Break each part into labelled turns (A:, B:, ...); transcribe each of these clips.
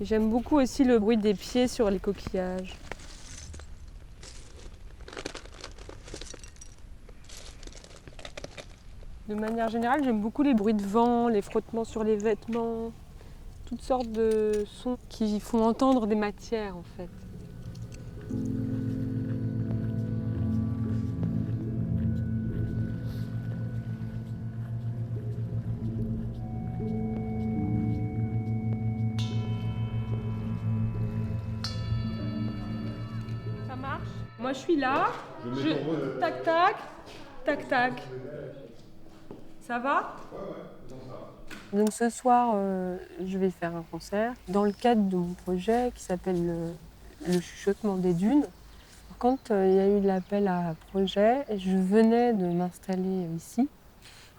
A: Et j'aime beaucoup aussi le bruit des pieds sur les coquillages. De manière générale, j'aime beaucoup les bruits de vent, les frottements sur les vêtements, toutes sortes de sons qui font entendre des matières en fait. Ça marche? Moi je suis là, tac tac, tac tac. Ça va? Donc ce soir, je vais faire un concert dans le cadre de mon projet qui s'appelle le chuchotement des dunes. Quand il y a eu l'appel à projet, je venais de m'installer ici.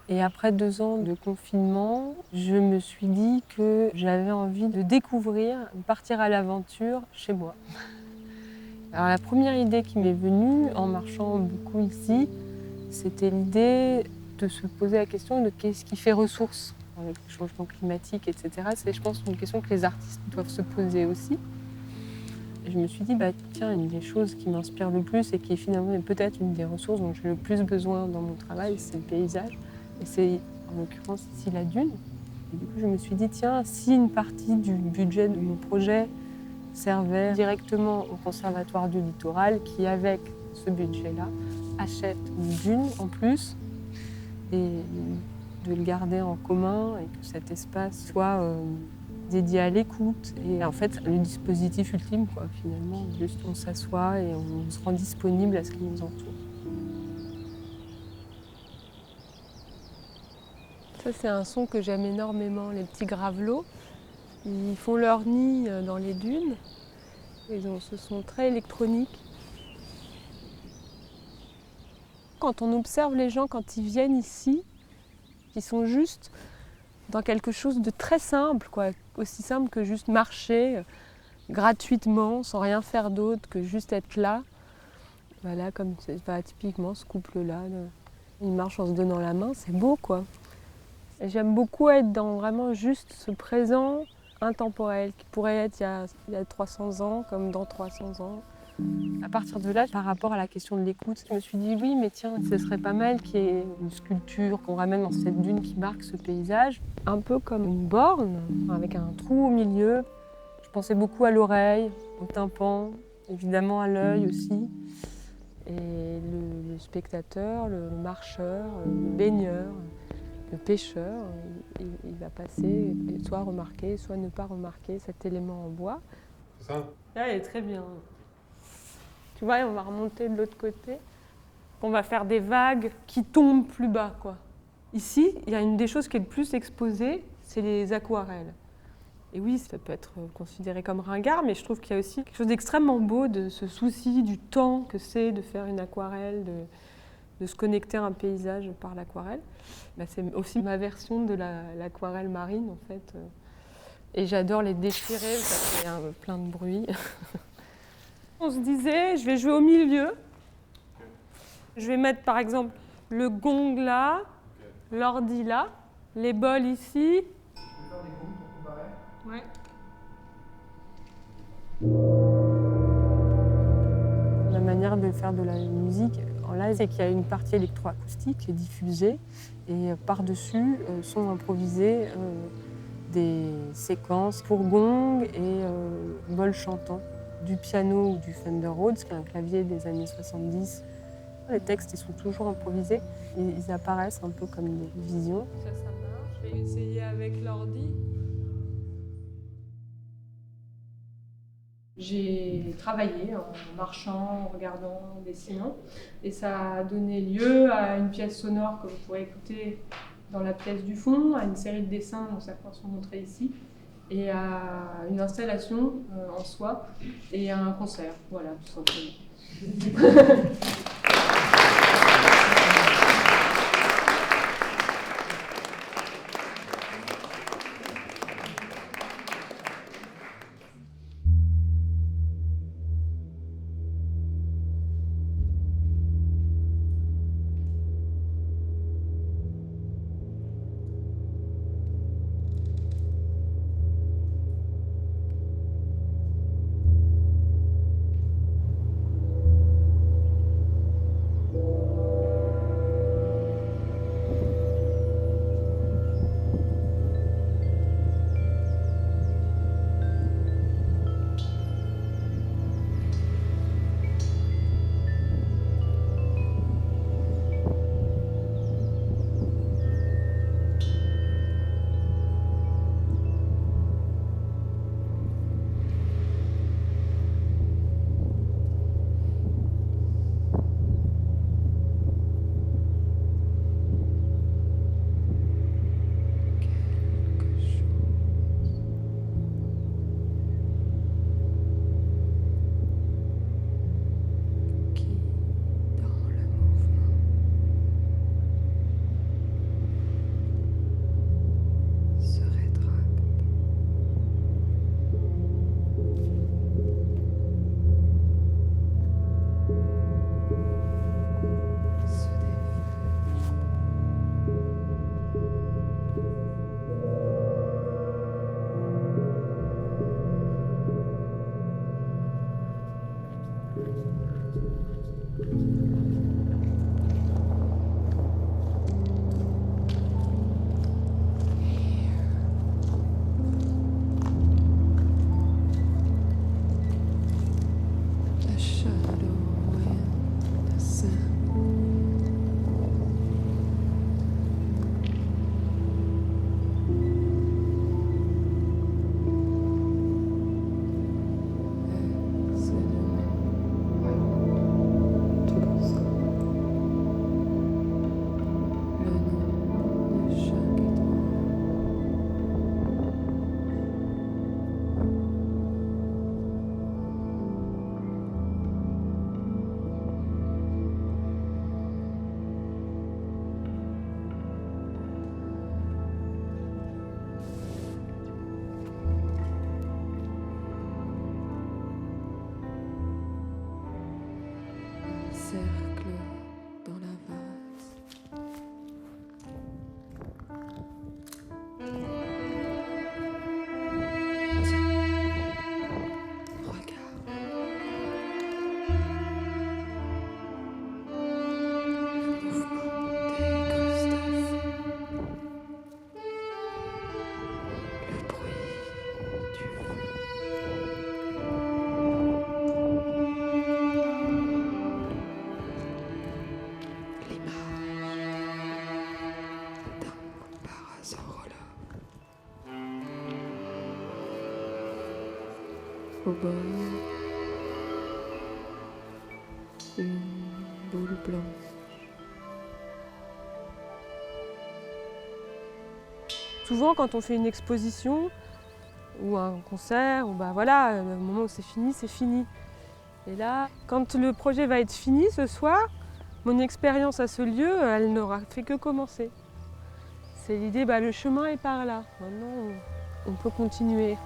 A: Et après 2 ans de confinement, je me suis dit que j'avais envie de découvrir, de partir à l'aventure chez moi. Alors la première idée qui m'est venue en marchant beaucoup ici, c'était l'idée de se poser la question de qu'est-ce qui fait ressource avec le changement climatique, etc. C'est, je pense, une question que les artistes doivent se poser aussi. Et je me suis dit, tiens, une des choses qui m'inspire le plus et qui est finalement peut-être une des ressources dont j'ai le plus besoin dans mon travail, c'est le paysage. Et c'est en l'occurrence ici la dune. Et du coup, je me suis dit, tiens, si une partie du budget de mon projet servait directement au Conservatoire du Littoral, qui avec ce budget-là achète une dune en plus, et de le garder en commun et que cet espace soit dédié à l'écoute. Et en fait, le dispositif ultime, quoi, finalement, juste on s'assoit et on se rend disponible à ce qui nous entoure. Ça, c'est un son que j'aime énormément, les petits gravelots. Ils font leur nid dans les dunes. Ils ont ce son très électronique. Quand on observe les gens, quand ils viennent ici, ils sont juste dans quelque chose de très simple, quoi. Aussi simple que juste marcher gratuitement, sans rien faire d'autre que juste être là. Voilà, comme typiquement ce couple-là, ils marchent en se donnant la main, c'est beau, quoi. Et j'aime beaucoup être dans vraiment juste ce présent intemporel qui pourrait être il y a 300 ans, comme dans 300 ans. À partir de là, par rapport à la question de l'écoute, je me suis dit oui, mais tiens, ce serait pas mal qu'il y ait une sculpture qu'on ramène dans cette dune qui marque ce paysage, un peu comme une borne, avec un trou au milieu. Je pensais beaucoup à l'oreille, au tympan, évidemment à l'œil aussi. Et le spectateur, le marcheur, le baigneur, le pêcheur, il va passer et soit remarquer, soit ne pas remarquer cet élément en bois.
B: C'est ça?
A: Là, elle est très bien. Tu vois, on va remonter de l'autre côté. On va faire des vagues qui tombent plus bas, quoi. Ici, il y a une des choses qui est le plus exposée, c'est les aquarelles. Et oui, ça peut être considéré comme ringard, mais je trouve qu'il y a aussi quelque chose d'extrêmement beau de ce souci du temps que c'est de faire une aquarelle, de se connecter à un paysage par l'aquarelle. C'est aussi ma version de l'aquarelle marine, en fait. Et j'adore les déchirer, ça fait plein de bruit. On se disait, je vais jouer au milieu. Je vais mettre par exemple le gong là, l'ordi là, les bols ici.
B: Tu peux faire des gongs pour comparer?
A: Ouais. La manière de faire de la musique en live, c'est qu'il y a une partie électroacoustique qui est diffusée et par-dessus sont improvisées des séquences pour gong et bol chantant, du piano ou du Fender Rhodes, qui est un clavier des années 70. Les textes, ils sont toujours improvisés et ils apparaissent un peu comme des visions. Ça marche. Je vais essayer avec l'ordi. J'ai travaillé en marchant, en regardant, en dessinant, et ça a donné lieu à une pièce sonore que vous pourrez écouter dans la pièce du fond, à une série de dessins dont certains sont montrés ici, et à une installation en soi, et à un concert, voilà, tout simplement.
C: cow-boy, une boule blanche.
A: Souvent, quand on fait une exposition ou un concert, ou bah voilà, le moment où c'est fini, c'est fini. Et là, quand le projet va être fini ce soir, mon expérience à ce lieu, elle n'aura fait que commencer. C'est l'idée, bah, le chemin est par là. Maintenant, on peut continuer.